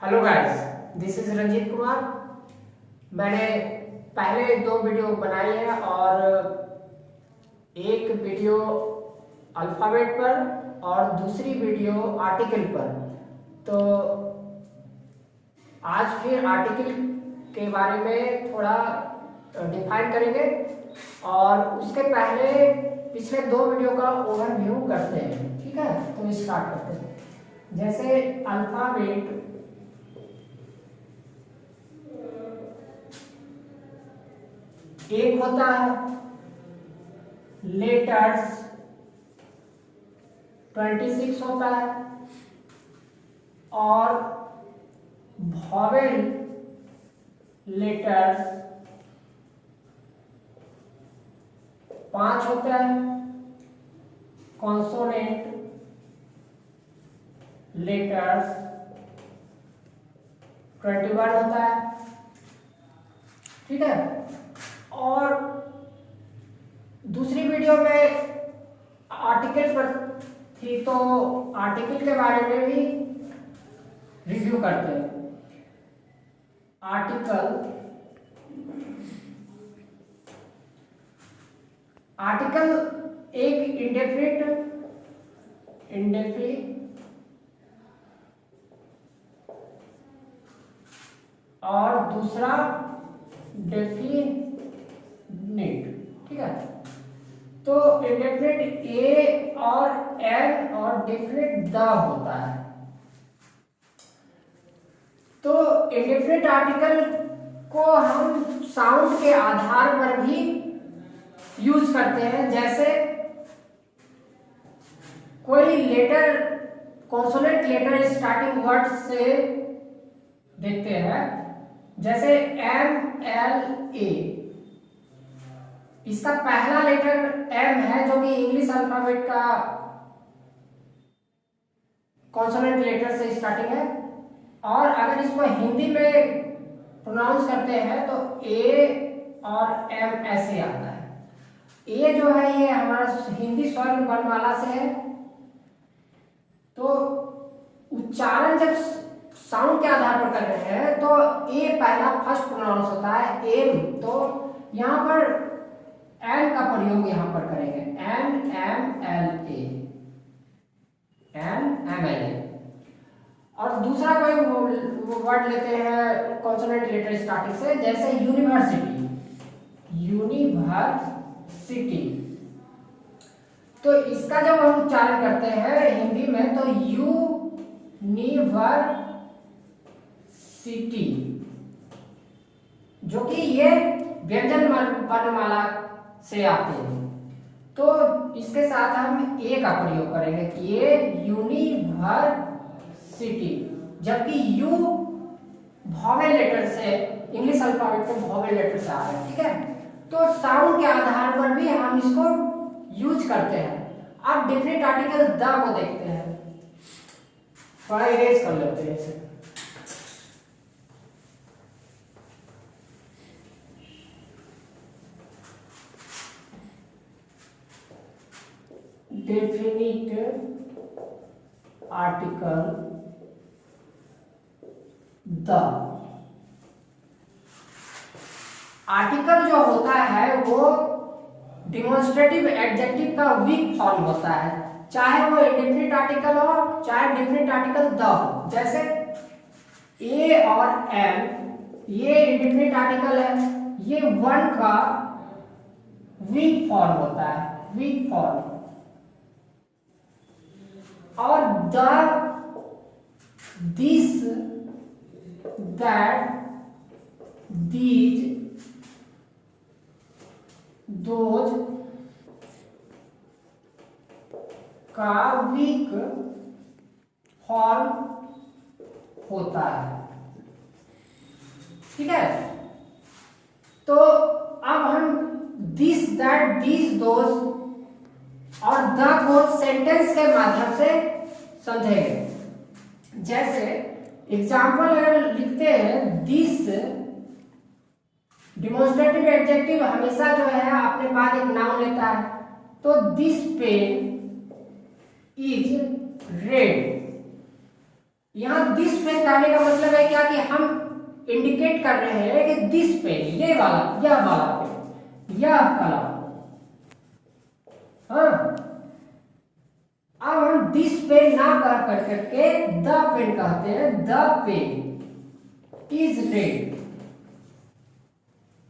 Hello guys, this is Ranjeet Kumar. मैंने पहले 2 video बनाई है और एक वीडियो अल्फ़ाबेट पर और दूसरी वीडियो आर्टिकल पर। तो आज फिर आर्टिकल के बारे में थोड़ा डिफाइन करेंगे और उसके पहले पिछले 2 वीडियो का ओवरव्यू करते हैं। ठीक है, तो स्टार्ट करते हैं। जैसे अल्फ़ाबेट एक होता है, लेटर्स 26 होता है और वॉवेल लेटर्स 5 होता है, कॉन्सोनेंट लेटर्स 21 होता है। ठीक है, और दूसरी वीडियो में आर्टिकल पर थी, तो आर्टिकल के बारे में भी रिव्यू करते हैं। आर्टिकल एक इंडेफिनिट और दूसरा डेफिनिट। ठीक है, तो इंडेफिनिट ए और एन और डेफिनिट द होता है। तो इंडेफिनिट आर्टिकल को हम साउंड के आधार पर भी यूज करते हैं। जैसे कोई letter consonant letter starting word से देखते हैं, जैसे एम एल ए, इसका पहला लेटर एम है जो कि इंग्लिश अल्फाबेट का कॉन्सोनेंट लेटर से स्टार्टिंग है। और अगर इसको हिंदी में प्रोनाउंस करते हैं तो ए और एम ऐसे आता है। ए जो है ये हमारा हिंदी स्वर्ण वर्णमाला से है, तो उच्चारण जब साउंड के आधार पर कर रहे हैं तो ए पहला फर्स्ट प्रोनाउंस होता है एम, तो यहाँ पर एन का प्रयोग यहाँ पर करेंगे, N M L A, N M L A. और दूसरा कोई वर्ड लेते हैं कॉन्सोनेंट लेटर स्टार्टिंग से, जैसे यूनिवर्सिटी, यूनिवर्सिटी, तो इसका जब हम उच्चारण करते हैं हिंदी में तो यूनिवर्सिटी, जो कि ये व्यंजन वर्णमाला से आते हैं, तो इसके साथ हम ए का प्रयोग करेंगे कि ये यूनिवर्सिटी, जबकि यू वॉवेल लेटर से, इंग्लिश अल्फाबेट के वॉवेल लेटर से आ रहे हैं। ठीक है, तो साउंड के आधार पर भी हम इसको यूज करते हैं। अब डेफिनेट आर्टिकल द को देखते हैं, थोड़ा इरेज कर लेते हैं इसे। डेफिनिट आर्टिकल द, आर्टिकल जो होता है वो डिमॉन्स्ट्रेटिव एडजेक्टिव का वीक फॉर्म होता है, चाहे वो इंडेफिनिट आर्टिकल हो चाहे डेफिनिट आर्टिकल द हो। जैसे ए और एम, ये इंडेफिनिट आर्टिकल है, ये वन का वीक फॉर्म होता है, वीक फॉर्म। और the, this, that, these, those का वीक फॉर्म होता है। ठीक है, तो अब हम दिस, दैट, दीज, दोज और द को सेंटेंस के माध्यम से समझेंगे। जैसे एग्जाम्पल अगर लिखते हैं, दिस डिमॉन्स्ट्रेटिव एडजेक्टिव हमेशा जो है अपने बाद एक नाउन लेता है, तो दिस पेन इज रेड, यहाँ दिस पेन कहने का मतलब है क्या कि हम इंडिकेट कर रहे हैं कि दिस पेन, ये वाला, यह वाला पेन, यह कलम। हाँ, अब हम दिस पेन ना कह कर करके द पेन कहते हैं। The pen is red.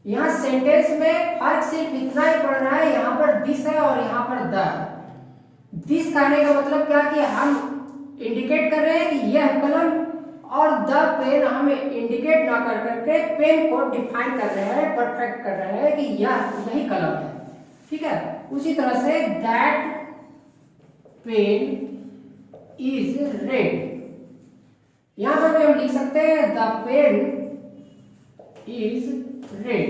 यहां सेंटेंस में फर्क सिर्फ इतना ही पड़ रहा है, यहां पर दिस है और यहां पर द है। दिस कहने का मतलब क्या कि हम इंडिकेट कर रहे हैं कि यह कलम, और द पेन हम इंडिकेट ना कर करके पेन को डिफाइन कर रहे हैं, परफेक्ट कर रहे हैं कि यही कलम है। ठीक है, उसी तरह say that pain is red. यहां पर भी हम लिख सकते हैं द पेन इज रेड।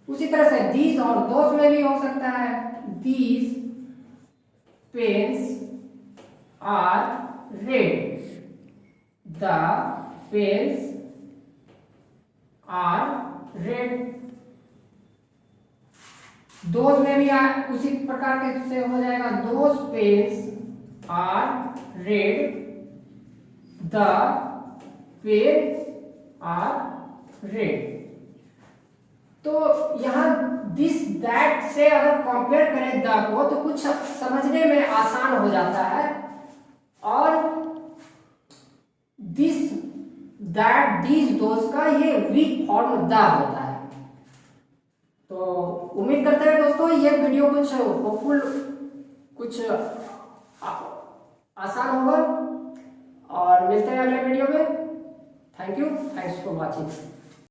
उसी तरह से दीज और दोस में भी हो सकता है, these pens are red. The pens are red. Those में भी उसी प्रकार के से हो जाएगा, those pens are red. The pens are red. तो यहां दिस दैट से अगर कंपेयर करें द को तो कुछ समझने में आसान हो जाता है, और दिस दैट दीज दोस्त का ये वीक फॉर्म द होता है। तो उम्मीद करते हैं दोस्तों ये वीडियो कुछ होपफुल, कुछ आसान होगा, और मिलते हैं अगले वीडियो में। Thank you, thanks for watching.